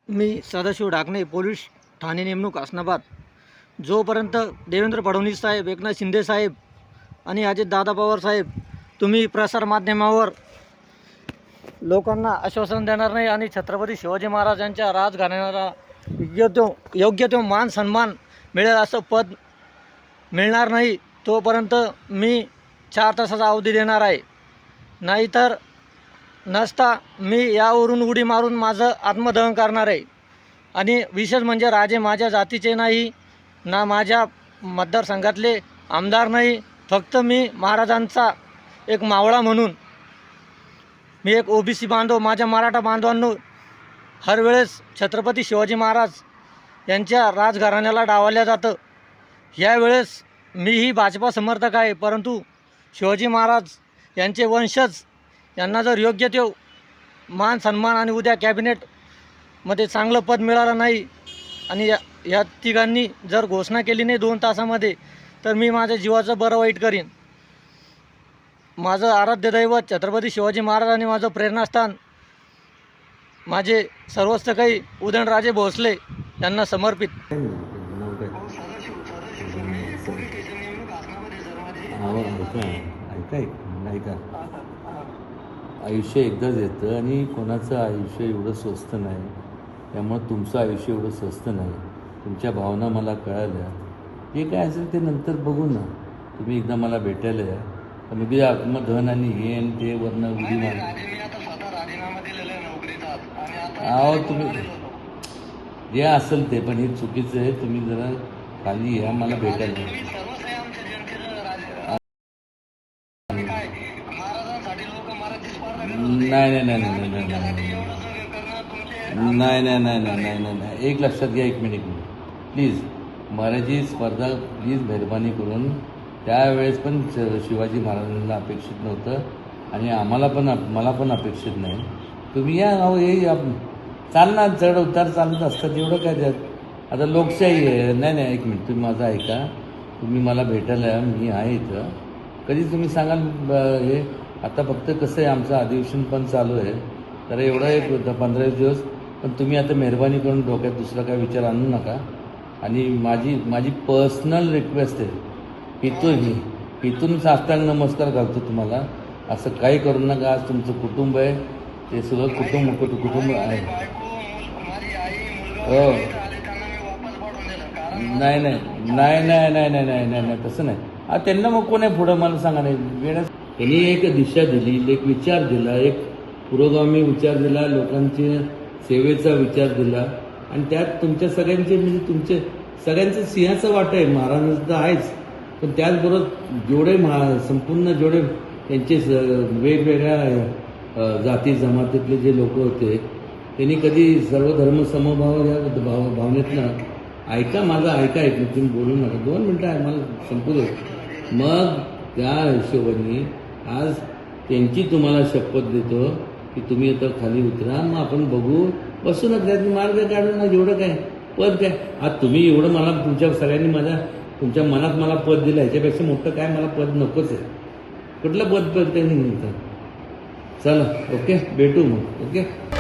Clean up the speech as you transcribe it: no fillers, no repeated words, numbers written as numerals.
मी Sadashiv Dhakane, police Thane नेमणूक हसनाबाद. जोपर्यंत देवेंद्र फडणवीस साहेब, एकनाथ शिंदे साहेब आणि अजितदादा पवार साहेब तुम्ही प्रसारमाध्यमावर लोकांना आश्वासन देणार नाही आणि छत्रपती शिवाजी महाराजांच्या राजघराण्याला योग्य तो मान सन्मान मिळेल असं पद मिळणार नाही, तोपर्यंत मी 4 तासाचा अवधी देणार आहे. नाहीतर नसता मी यावरून उडी मारून माझं आत्मदहन करणार आहे. आणि विशेष म्हणजे राजे माझ्या जातीचे नाही, ना माझ्या मतदारसंघातले आमदार नाही, फक्त मी महाराजांचा एक मावळा म्हणून मी एक ओबीसी बांधव. माझ्या मराठा बांधवांनो, हर वेळेस छत्रपती शिवाजी महाराज यांच्या राजघराण्याला डावलल्या जातं. यावेळेस मीही भाजपा समर्थक आहे, परंतु शिवाजी महाराज यांचे वंशज यांना जर योग्य ते मान सन्मान आणि उद्या कॅबिनेटमध्ये चांगलं पद मिळालं नाही आणि या तिघांनी जर घोषणा केली नाही 2 तासामध्ये, तर मी माझ्या जीवाचं बरं वाईट करीन. माझं आराध्य दैवत छत्रपती शिवाजी महाराज आणि माझं प्रेरणास्थान माझे सर्वस्व काही उदयनराजे भोसले यांना समर्पित. आयुष्य एकदाच येतं आणि कोणाचं आयुष्य एवढं स्वस्त नाही, त्यामुळे तुमचं आयुष्य एवढं स्वस्त नाही. तुमच्या भावना मला कळाल्या. जे काय असेल ते नंतर बघू ना. तुम्ही एकदा मला भेटायला या. तर मी आत्मदहन आणि हे आणि ते वरनं उडी मार. अहो तुम्ही जे असेल ते, पण हे चुकीचं आहे. तुम्ही जरा खाली या, मला भेटायला. नाही नाही नाही नाही नाही नाही नाही नाही नाही नाही नाही नाही एक लक्षात घ्या. एक मिनिट प्लीज. मराठी स्पर्धा प्लीज मेहरबानी करून. त्यावेळेस पण शिवाजी महाराजांना अपेक्षित नव्हतं आणि मला पण अपेक्षित नाही. तुम्ही या. अहो हे चालणार, चढ उतार चालत असतात, एवढं काय त्यात. आता लोकशाही आहे. नाही नाही एक मिनिट, तुम्ही माझं ऐका. तुम्ही मला भेटायला या, मी आहे इथं. कधी तुम्ही सांगाल हे. आता फक्त कसं आहे, आमचं अधिवेशन पण चालू आहे, तर एवढं एक 15 दिवस. पण तुम्ही आता मेहरबानी करून डोक्यात दुसरा काय विचार आणू नका. आणि माझी पर्सनल रिक्वेस्ट आहे, इथून साष्टांग नमस्कार घालतो तुम्हाला. असं काही करू नका. आज तुमचं कुटुंब आहे, ते सगळं कुटुंब आहे. हो नाही नाही नाही नाही नाही नाही नाही नाही नाही तसं नाही. त्यांना मग कोण आहे पुढं मला सांगा. नाही वेळेस त्यांनी एक दिशा दिली, एक विचार दिला, एक पुरोगामी विचार दिला, लोकांच्या सेवेचा विचार दिला. आणि त्यात तुमच्या सगळ्यांचे म्हणजे तुमचे सगळ्यांचं सिंहाचं वाटं आहे. महाराजांचं तर आहेच, पण त्याचबरोबर जेवढे संपूर्ण जेवढे त्यांचे वेगवेगळ्या जाती जमातीतले जे लोक होते, त्यांनी कधी सर्वधर्म समभाव या भावनेतनं ऐका माझं ऐका. एक तुम्ही बोलू नका. 2 मिनटं आहे, मला संपू दे. मग त्या हिशोबाने आज त्यांची तुम्हाला शपथ देतो की तुम्ही आता खाली उतरा, मग आपण बघू, बसू नका. त्यात मार्ग काढू ना. एवढं काय पद काय. आज तुम्ही एवढं मला तुमच्या सगळ्यांनी तुमच्या मनात मला पद दिलं, ह्याच्यापेक्षा मोठं काय मला पद नकोच आहे. कुठलं पद काही नाही. चला ओके, भेटू मग. ओके.